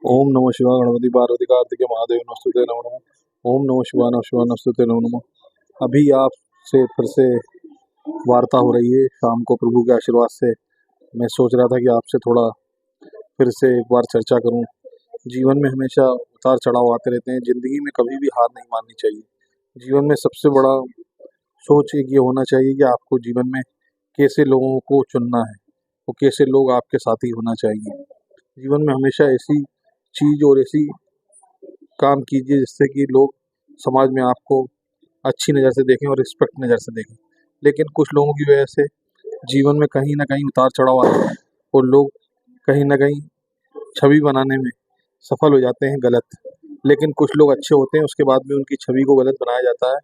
ओम नमः शिवाय गणपति पार्वती कार्तिके महादेव नमस्तुते नमो नमः। ओम नमः शिवाय नमः शिवाय नमस्तुते नमो नमः। अभी आपसे फिर से वार्ता हो रही है शाम को प्रभु के आशीर्वाद से। मैं सोच रहा था कि आपसे थोड़ा फिर से एक बार चर्चा करूं। जीवन में हमेशा उतार चढ़ाव आते रहते हैं, ज़िंदगी में कभी भी हार नहीं माननी चाहिए। जीवन में सबसे बड़ा सोच एक ये होना चाहिए कि आपको जीवन में कैसे लोगों को चुनना है, वो कैसे लोग आपके साथी होना चाहिए। जीवन में हमेशा ऐसी चीज़ और ऐसी काम कीजिए जिससे कि लोग समाज में आपको अच्छी नज़र से देखें और रिस्पेक्ट नज़र से देखें। लेकिन कुछ लोगों की वजह से जीवन में कहीं न कहीं उतार चढ़ाव आता है और लोग कहीं न कहीं छवि बनाने में सफल हो जाते हैं गलत। लेकिन कुछ लोग अच्छे होते हैं, उसके बाद भी उनकी छवि को गलत बनाया जाता है।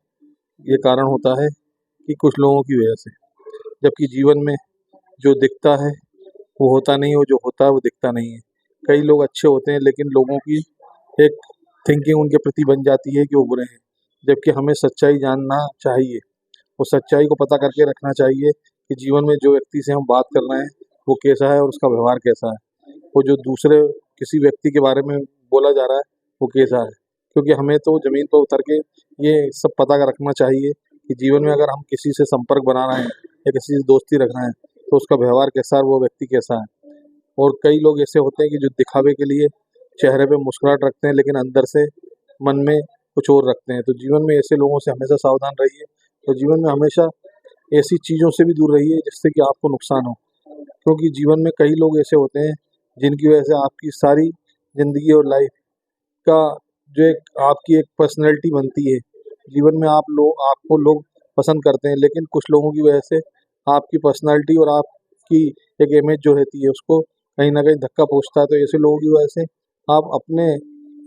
ये कारण होता है कि कुछ लोगों की वजह से। जबकि जीवन में जो दिखता है वो होता नहीं है, और जो होता है वो दिखता नहीं है। कई लोग अच्छे होते हैं लेकिन लोगों की एक थिंकिंग उनके प्रति बन जाती है कि वो बुरे हैं। जबकि हमें सच्चाई जानना चाहिए, उस सच्चाई को पता करके रखना चाहिए कि जीवन में जो व्यक्ति से हम बात कर रहे हैं वो कैसा है और उसका व्यवहार कैसा है। वो जो दूसरे किसी व्यक्ति के बारे में बोला जा रहा है वो कैसा है। क्योंकि हमें तो ज़मीन पर उतर के ये सब पता कर रखना चाहिए कि जीवन में अगर हम किसी से संपर्क बना रहे हैं या किसी से दोस्ती रख रहे हैं तो उसका व्यवहार कैसा है और वो व्यक्ति कैसा है। और कई लोग ऐसे होते हैं कि जो दिखावे के लिए चेहरे पे मुस्कुराहट रखते हैं लेकिन अंदर से मन में कुछ और रखते हैं। तो जीवन में ऐसे लोगों से हमेशा सावधान रहिए। तो जीवन में हमेशा ऐसी चीज़ों से भी दूर रहिए जिससे कि आपको नुकसान हो। क्योंकि जीवन में कई लोग ऐसे होते हैं जिनकी वजह से आपकी सारी ज़िंदगी और लाइफ का जो एक आपकी एक पर्सनैलिटी बनती है। जीवन में आपको लोग पसंद करते हैं, लेकिन कुछ लोगों की वजह से आपकी पर्सनैलिटी और आपकी एक इमेज जो रहती है उसको कहीं न कहीं धक्का पहुँचता है। तो ऐसे लोगों की वजह से आप अपने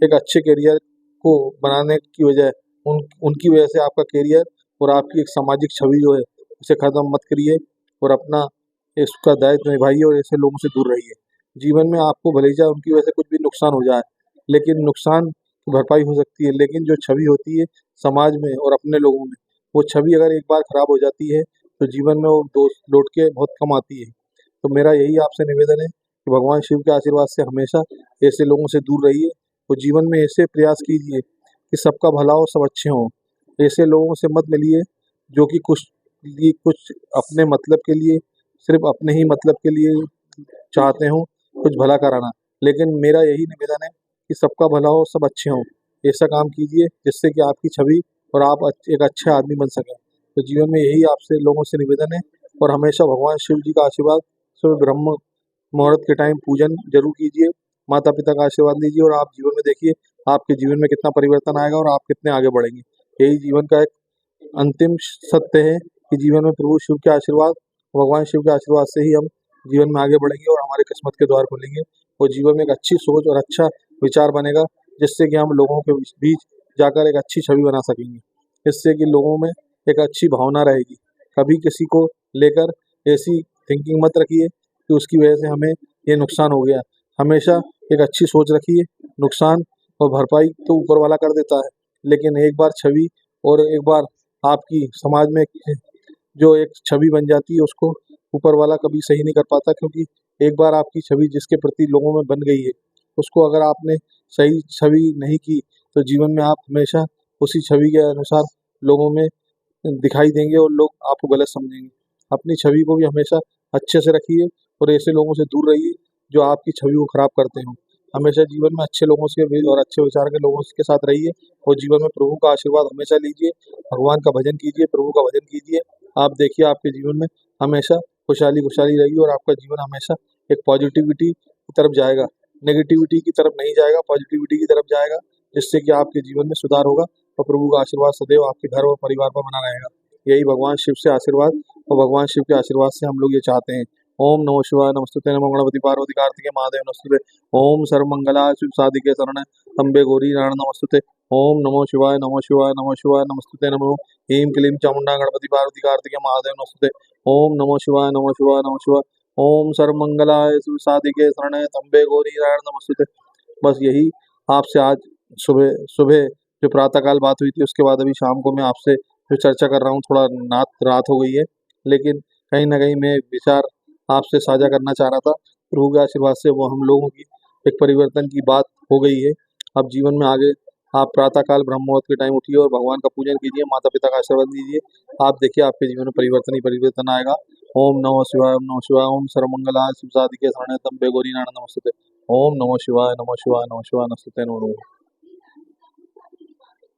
एक अच्छे करियर को बनाने की बजाय उनकी वजह से आपका करियर और आपकी एक सामाजिक छवि जो है उसे ख़त्म मत करिए और अपना इसका दायित्व निभाइए और ऐसे लोगों से दूर रहिए। जीवन में आपको भले ही चाहे उनकी वजह से कुछ भी नुकसान हो जाए, लेकिन नुकसान की भरपाई हो सकती है, लेकिन जो छवि होती है समाज में और अपने लोगों में, वो छवि अगर एक बार खराब हो जाती है तो जीवन में वो दोस्त लौट के बहुत कम आती है। तो मेरा यही आपसे निवेदन है कि भगवान शिव के आशीर्वाद से हमेशा ऐसे लोगों से दूर रहिए और जीवन में ऐसे प्रयास कीजिए कि सबका भला हो, सब अच्छे हों। ऐसे लोगों से मत मिलिए जो कि कुछ अपने मतलब के लिए, सिर्फ अपने ही मतलब के लिए चाहते हों कुछ भला कराना। लेकिन मेरा यही निवेदन है कि सबका भला हो, सब अच्छे हों। ऐसा काम कीजिए जिससे कि आपकी छवि और आप एक अच्छे आदमी बन सकें। तो जीवन में यही आपसे लोगों से निवेदन है। और हमेशा भगवान शिव जी का आशीर्वाद, सुबह ब्रह्म मुहूर्त के टाइम पूजन जरूर कीजिए, माता पिता का आशीर्वाद लीजिए और आप जीवन में देखिए आपके जीवन में कितना परिवर्तन आएगा और आप कितने आगे बढ़ेंगे। यही जीवन का एक अंतिम सत्य है कि जीवन में प्रभु शिव के आशीर्वाद, भगवान शिव के आशीर्वाद से ही हम जीवन में आगे बढ़ेंगे और हमारे किस्मत के द्वार खुलेंगे और जीवन में एक अच्छी सोच और अच्छा विचार बनेगा, जिससे कि हम लोगों के बीच बीच जाकर एक अच्छी छवि बना सकेंगे। इससे कि लोगों में एक अच्छी भावना रहेगी। कभी किसी को लेकर ऐसी थिंकिंग मत रखिए कि उसकी वजह से हमें ये नुकसान हो गया। हमेशा एक अच्छी सोच रखिए। नुकसान और भरपाई तो ऊपर वाला कर देता है, लेकिन एक बार छवि और एक बार आपकी समाज में जो एक छवि बन जाती है उसको ऊपर वाला कभी सही नहीं कर पाता। क्योंकि एक बार आपकी छवि जिसके प्रति लोगों में बन गई है, उसको अगर आपने सही छवि नहीं की तो जीवन में आप हमेशा उसी छवि के अनुसार लोगों में दिखाई देंगे और लोग आपको गलत समझेंगे। अपनी छवि को भी हमेशा अच्छे से रखिए और ऐसे लोगों से दूर रहिए जो आपकी छवि को खराब करते हो। हमेशा जीवन में अच्छे लोगों से और अच्छे विचार के लोगों के साथ रहिए और जीवन में प्रभु का आशीर्वाद हमेशा लीजिए। भगवान का भजन कीजिए, प्रभु का भजन कीजिए। आप देखिए आपके जीवन में हमेशा खुशहाली खुशहाली रहेगी और आपका जीवन हमेशा एक पॉजिटिविटी की तरफ जाएगा, नेगेटिविटी की तरफ नहीं जाएगा, पॉजिटिविटी की तरफ जाएगा। जिससे कि आपके जीवन में सुधार होगा और प्रभु का आशीर्वाद सदैव आपके घर और परिवार पर बना रहेगा। यही भगवान शिव से आशीर्वाद और भगवान शिव के आशीर्वाद से हम लोग ये चाहते हैं। ओम नमो शिवाय नमस्तुते नमो गणपति पार्वती कार्तिके महादेव नमस्तुते। ओम सर्वमंगलाय शिव साधिके शरण अम्बे गौरी नारायण नमस्तुते। ओम नमो शिवाय नमो शिवाय नमो शिवाय नमस्तुते नमो। ह्रीं क्लीं चामुंडा गणपति पार्वती कार्तिके महादेव नमस्तुते। ओम नमो शिवाय नमो शिवाय नमो शिवाय। ओम सर्वमंगलाय शिव साधिके शरण अम्बे गौरी नारायण नमस्तुते। बस यही आपसे आज सुबह सुबह जो प्रातःकाल बात हुई थी, उसके बाद अभी शाम को मैं आपसे जो चर्चा कर रहा हूँ, थोड़ा रात हो गई है, लेकिन कहीं न कहीं मैं विचार आपसे साझा करना चाह रहा था। प्रभु के आशीर्वाद से वो हम लोगों की एक परिवर्तन की बात हो गई है। अब जीवन में आगे आप प्रातःकाल ब्रह्म मुहूर्त के टाइम उठिए और भगवान का पूजन कीजिए, माता पिता का आशीर्वाद लीजिए। आप देखिए आपके जीवन में परिवर्तन ही परिवर्तन आएगा। ओम नमः शिवाय, ओम नमः शिवाय, ओम सर्वमंगलाय शिव साधिके शरण्य त्र्यंबके गौरी नारायणी नमोस्तुते। ओम नमः शिवाय, नमः शिवाय, नमः शिवाय, नमस्ते नमो नमः।